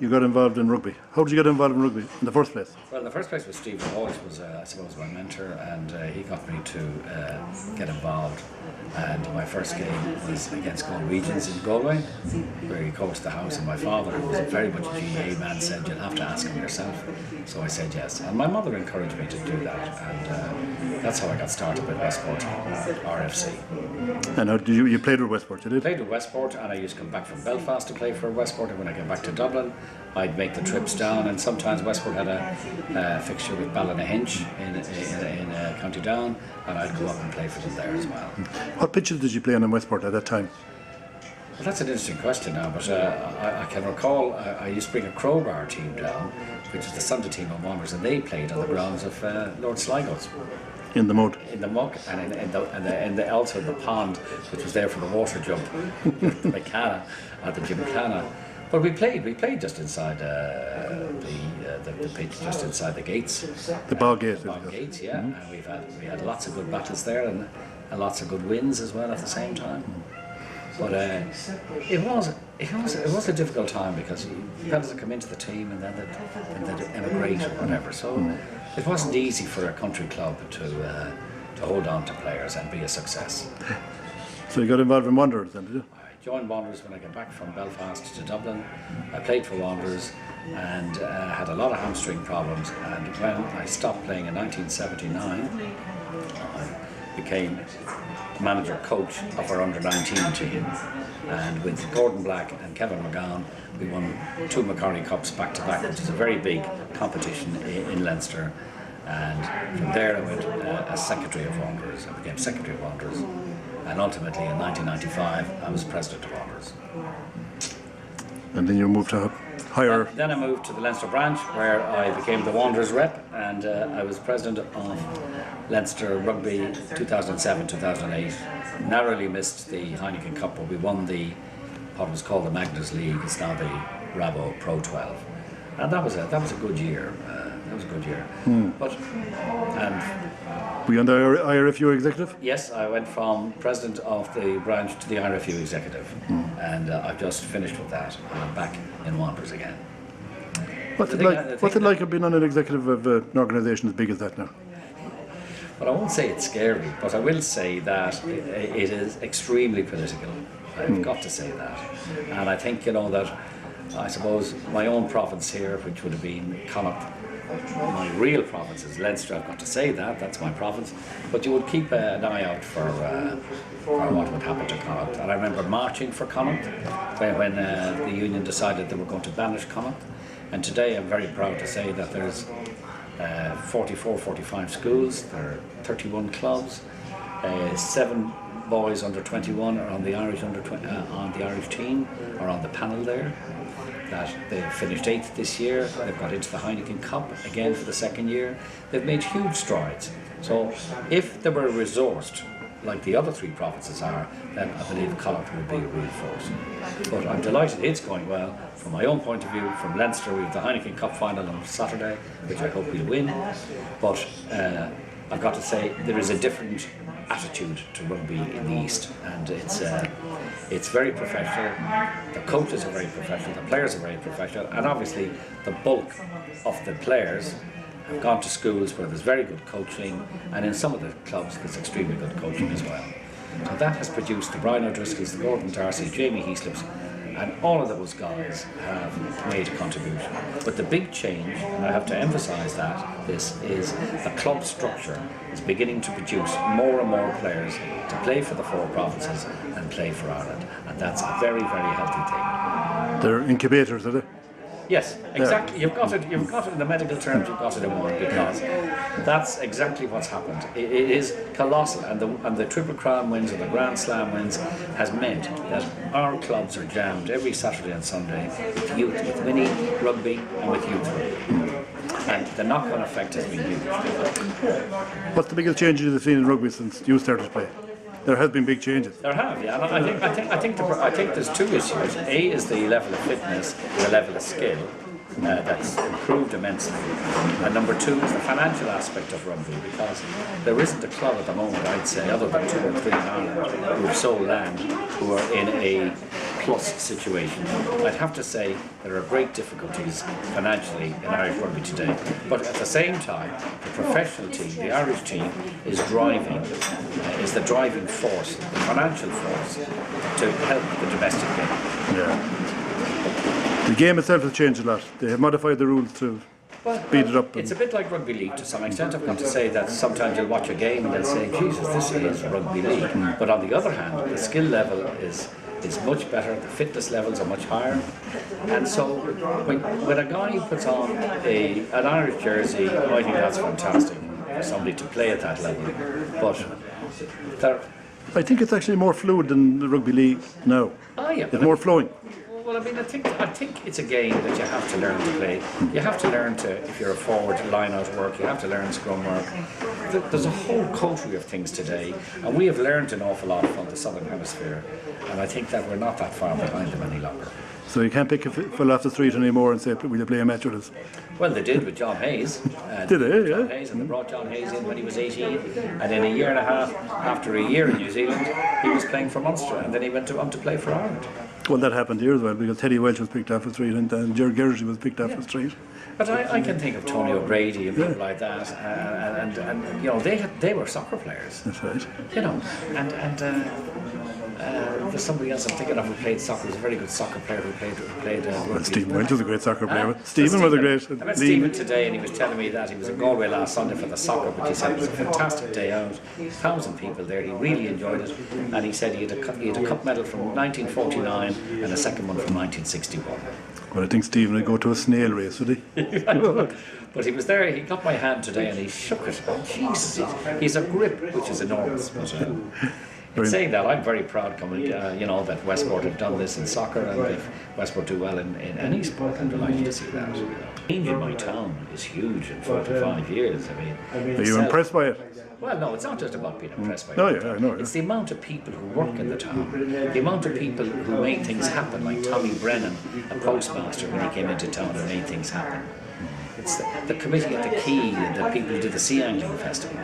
you got involved in rugby. How did you get involved in rugby in the first place? Well, in the first place was Stephen Walsh was, I suppose, my mentor, and he got me to get involved. And my first game was against Galway Regions in Galway, where he coached the house, and my father, who was very much a GAA man, said, "You'll have to ask him yourself." So I said yes. And my mother encouraged me to do that, and that's how I got started with Westport RFC. And how did you played with Westport, you did? Played with Westport, and I used to come back from Belfast to play for Westport, and when I came back to Dublin, I'd make the trips down, and sometimes Westport had a fixture with Ballynahinch in County Down, and I'd go up and play for them there as well. What pitches did you play on in Westport at that time? Well, that's an interesting question now, but I can recall I used to bring a crowbar team down, which is the Sunday team of Wanderers, and they played on the grounds of Lord Sligo's. In the mud? In the muck, and also the pond, which was there for the water jump, the McCanna, at the Gymkhana. But we played just inside the pitch, just inside the gates. The ball gate. The ball gates, yeah. And we had lots of good battles there, and lots of good wins as well at the same time. But it was a difficult time because fellas would come into the team and then they'd emigrate or whatever. So it wasn't easy for a country club to hold on to players and be a success. So you got involved in Wanderers then, did you? I joined Wanderers when I came back from Belfast to Dublin. I played for Wanderers and had a lot of hamstring problems. And when I stopped playing in 1979, I became manager coach of our under-19 team, and with Gordon Black and Kevin McGowan we won 2 Macquarie Cups back to back, which is a very big competition in Leinster. And from there I went as secretary of Wanderers. I became secretary of Wanderers, and ultimately in 1995 I was president of Wanderers. And then you moved to higher. Then I moved to the Leinster branch, where I became the Wanderers rep, and I was president of Leinster Rugby 2007-2008. Narrowly missed the Heineken Cup, but we won what was called the Magnus League. It's now the Rabo Pro 12, and that was a good year. That was a good year. But were you on the IRFU executive? Yes, I went from president of the branch to the IRFU executive, and I've just finished with that, and I'm back in Wanderers again. What's it like being on an executive of an organisation as big as that now? But I won't say it's scary, but I will say that it is extremely political. I've got to say that. And I think, that I suppose my own province here, which would have been Connacht, my real province is Leinster, I've got to say that's my province, but you would keep an eye out for what would happen to Connacht. And I remember marching for Connacht when the union decided they were going to banish Connacht. And today I'm very proud to say that there's 44, 45 schools, there are 31 clubs, 7 boys under 21 are on the Irish on the Irish team, or on the panel there. That they've finished 8th this year. They've got into the Heineken Cup again for the 2nd year. They've made huge strides. So if they were resourced like the other 3 provinces are, then I believe Connacht would be a real force. But I'm delighted it's going well. From my own point of view, from Leinster, we have the Heineken Cup final on Saturday, which I hope we'll win. But I've got to say, there is a different attitude to rugby in the East, and it's very professional. The coaches are very professional, the players are very professional, and obviously the bulk of the players have gone to schools where there's very good coaching, and in some of the clubs there's extremely good coaching as well. So that has produced the Brian O'Driscolls, the Gordon Darcy, Jamie Heaslips, and all of those guys have made a contribution. But the big change, and I have to emphasise this is the club structure is beginning to produce more and more players to play for the 4 provinces and play for Ireland, and that's a very, very healthy thing. They're incubators, are they? Yes, exactly. You've got it in the medical terms. You've got it in one, because that's exactly what's happened. It is colossal, and the Triple Crown wins and the Grand Slam wins has meant that our clubs are jammed every Saturday and Sunday with youth, with mini rugby and with youth rugby, and the knock-on effect has been huge. What's the biggest change you've seen in rugby since you started to play? There has been big changes. There have, yeah. And I think there's 2 issues. A is the level of fitness, the level of skill that's improved immensely. And number 2 is the financial aspect of rugby, because there isn't a club at the moment, I'd say, other than 2 or 3 in Ireland, who have sold land, who are in a plus situation. I'd have to say there are great difficulties financially in Irish rugby today, but at the same time, the professional team, the Irish team, is is the driving force, the financial force to help the domestic game. Yeah. The game itself has changed a lot. They have modified the rules to speed it up. It's a bit like rugby league to some extent. I've got to say that sometimes you'll watch a game and they'll say, Jesus, this is rugby league. But on the other hand, the skill level is much better, the fitness levels are much higher. And so when a guy puts on an Irish jersey, I think that's fantastic for somebody to play at that level. But I think it's actually more fluid than the rugby league now. yeah, it's more flowing. Well, I mean, I think it's a game that you have to learn to play. You have to learn to, if you're a forward, line-out work. You have to learn scrum work. There's a whole coterie of things today, and we have learned an awful lot from the Southern Hemisphere. And I think that we're not that far behind them any longer. So you can't pick a fella off the street anymore and say, will you play a match with us? Well, they did with John Hayes. Did they? John Yeah. Hayes, and they brought John Hayes in when he was 18. And then a year and a half after a year in New Zealand, he was playing for Munster, and then he went on to play for Ireland. Well, that happened here as well, because Teddy Welch was picked off the street and Gerry Gershie was picked off the street. But I can think of Tony O'Grady and people like that, and you know, they were soccer players. That's right. You know, and there's somebody else I'm thinking of who played soccer. He was a very good soccer player who played. Well, Stephen Welch was a great soccer player. Huh? Stephen was a great. I met Stephen today, and he was telling me that he was in Galway last Sunday for the soccer, but he said it was a fantastic day out. 1,000 people there. He really enjoyed it, and he said he had a cup medal from 1949 and a second one from 1961. Well, I think Stephen would go to a snail race, would he? But he was there. He got my hand today, and he shook it. Jesus, he's a grip which is enormous. But, in saying that, I'm very proud coming, you know, that Westport have done this in soccer, and if Westport do well in any sport, I'm delighted to see that. Change in my town is huge in 45 years. I mean, Are you impressed by it? Well, no, it's not just about being impressed by it. Oh, yeah, I know. It's the amount of people who work in the town, the amount of people who make things happen, like Tommy Brennan, a postmaster, when he came into town and made things happen. It's the committee at the Quay, and the people who do the Sea Angling Festival.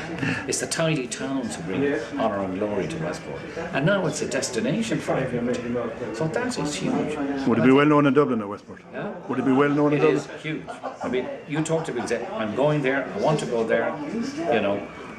It's the tidy towns who bring honour and glory to Westport. And now it's a destination for everybody. So that is huge. Would it be well known in Dublin or Westport? Yeah? Would it be well known in It Dublin? is huge. I mean, you talk to people and say, I'm going there, I want to go there, you know.